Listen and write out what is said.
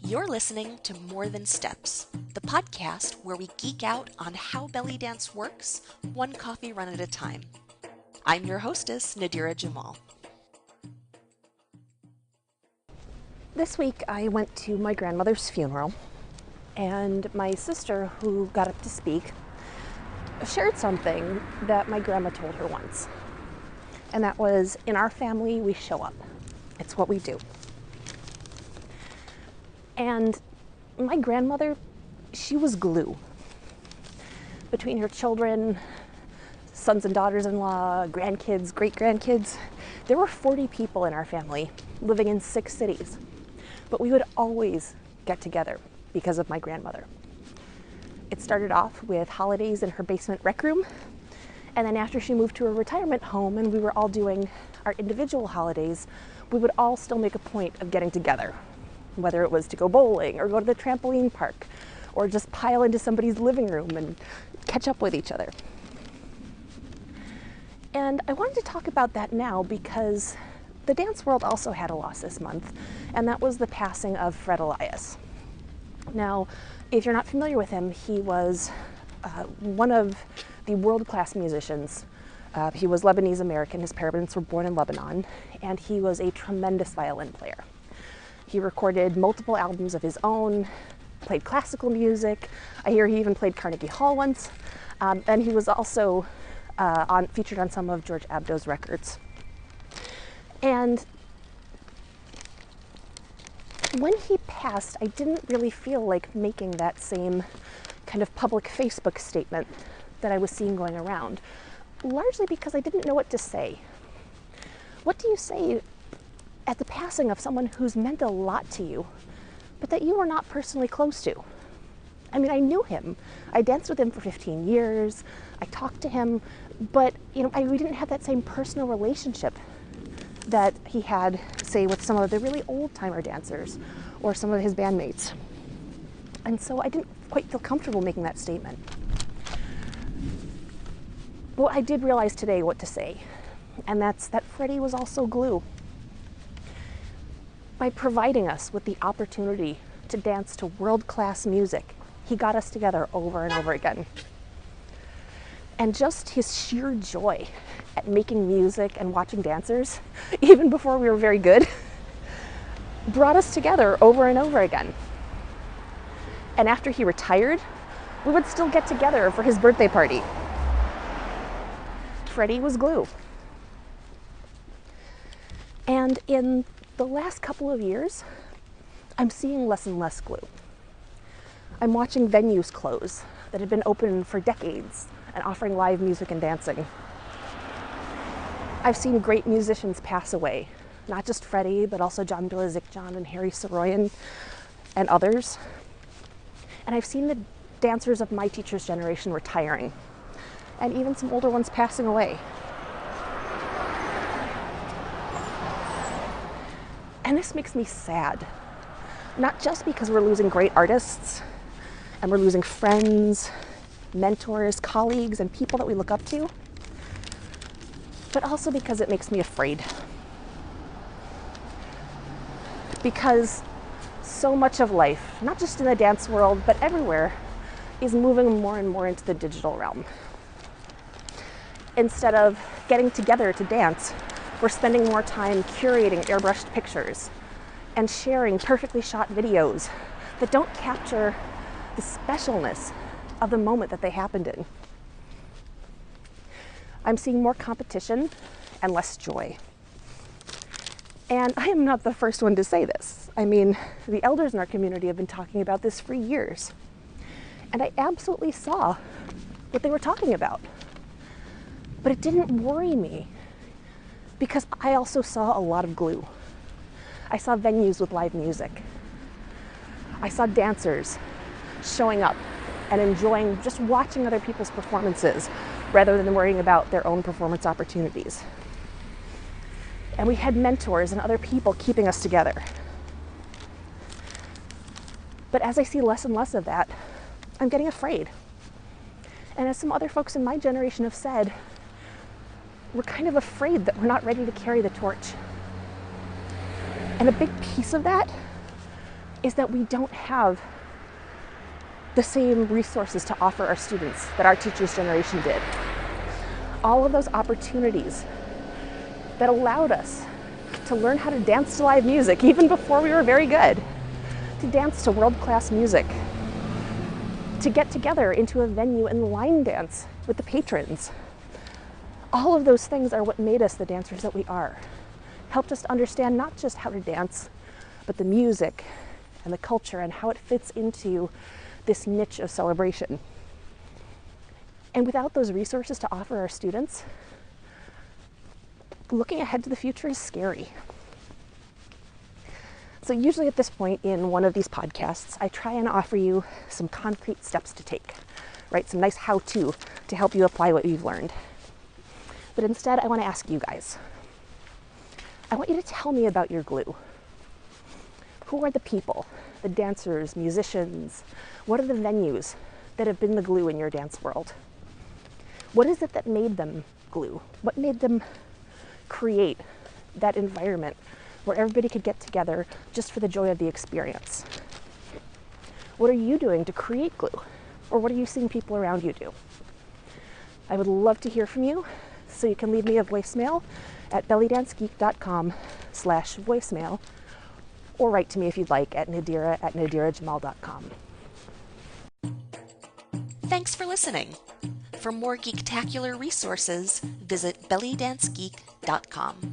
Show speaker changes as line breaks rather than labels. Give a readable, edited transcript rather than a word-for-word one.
You're listening to More Than Steps, the podcast where we geek out on how belly dance works, one coffee run at a time. I'm your hostess, Nadira Jamal.
This week I went to my grandmother's funeral, and my sister, who got up to speak, shared something that my grandma told her once. And that was, in our family, we show up. It's what we do. And my grandmother, she was glue. Between her children, sons and daughters-in-law, grandkids, great-grandkids, there were 40 people in our family living in 6 cities. But we would always get together because of my grandmother. It started off with holidays in her basement rec room, and then after she moved to a retirement home and we were all doing our individual holidays, we would all still make a point of getting together, whether it was to go bowling or go to the trampoline park or just pile into somebody's living room and catch up with each other. And I wanted to talk about that now because the dance world also had a loss this month, and that was the passing of Fred Elias. Now, if you're not familiar with him, he was one of the world-class musicians. He was Lebanese American. His parents were born in Lebanon, and he was a tremendous violin player. He recorded multiple albums of his own, played classical music. I hear he even played Carnegie Hall once, and he was also featured on some of George Abdo's records. And when he passed, I didn't really feel like making that same kind of public Facebook statement that I was seeing going around, largely because I didn't know what to say. What do you say at the passing of someone who's meant a lot to you, but that you were not personally close to? I mean, I knew him. I danced with him for 15 years. I talked to him, but we didn't have that same personal relationship that he had, say, with some of the really old-timer dancers or some of his bandmates. And so I didn't quite feel comfortable making that statement. Well, I did realize today what to say, and that's that Freddie was also glue. By providing us with the opportunity to dance to world-class music, he got us together over and over again. And just his sheer joy at making music and watching dancers, even before we were very good, brought us together over and over again. And after he retired, we would still get together for his birthday party. Freddie was glue. And in the last couple of years, I'm seeing less and less glue. I'm watching venues close that have been open for decades and offering live music and dancing. I've seen great musicians pass away, not just Freddie, but also John Bilazikjan and Harry Saroyan and others. And I've seen the dancers of my teacher's generation retiring, and even some older ones passing away. And this makes me sad, not just because we're losing great artists and we're losing friends, mentors, colleagues, and people that we look up to, but also because it makes me afraid. Because so much of life, not just in the dance world, but everywhere, is moving more and more into the digital realm. Instead of getting together to dance, we're spending more time curating airbrushed pictures and sharing perfectly shot videos that don't capture the specialness of the moment that they happened in. I'm seeing more competition and less joy. And I am not the first one to say this. I mean, the elders in our community have been talking about this for years. And I absolutely saw what they were talking about. But it didn't worry me because I also saw a lot of glue. I saw venues with live music. I saw dancers showing up and enjoying just watching other people's performances rather than worrying about their own performance opportunities. And we had mentors and other people keeping us together. But as I see less and less of that, I'm getting afraid. And as some other folks in my generation have said, we're kind of afraid that we're not ready to carry the torch. And a big piece of that is that we don't have the same resources to offer our students that our teachers' generation did. All of those opportunities that allowed us to learn how to dance to live music even before we were very good, to dance to world-class music, to get together into a venue and line dance with the patrons. All of those things are what made us the dancers that we are. Helped us understand not just how to dance, but the music and the culture and how it fits into this niche of celebration. And without those resources to offer our students, looking ahead to the future is scary. So usually at this point in one of these podcasts, I try and offer you some concrete steps to take, right? Some nice how-to to help you apply what you've learned. But instead, I want to ask you guys. I want you to tell me about your glue. Who are the people, the dancers, musicians? What are the venues that have been the glue in your dance world? What is it that made them glue? What made them create that environment where everybody could get together just for the joy of the experience? What are you doing to create glue? Or what are you seeing people around you do? I would love to hear from you, so you can leave me a voicemail at bellydancegeek.com/voicemail, or write to me if you'd like at nadira@nadirajamal.com.
Thanks for listening. For more geektacular resources, visit bellydancegeek.com.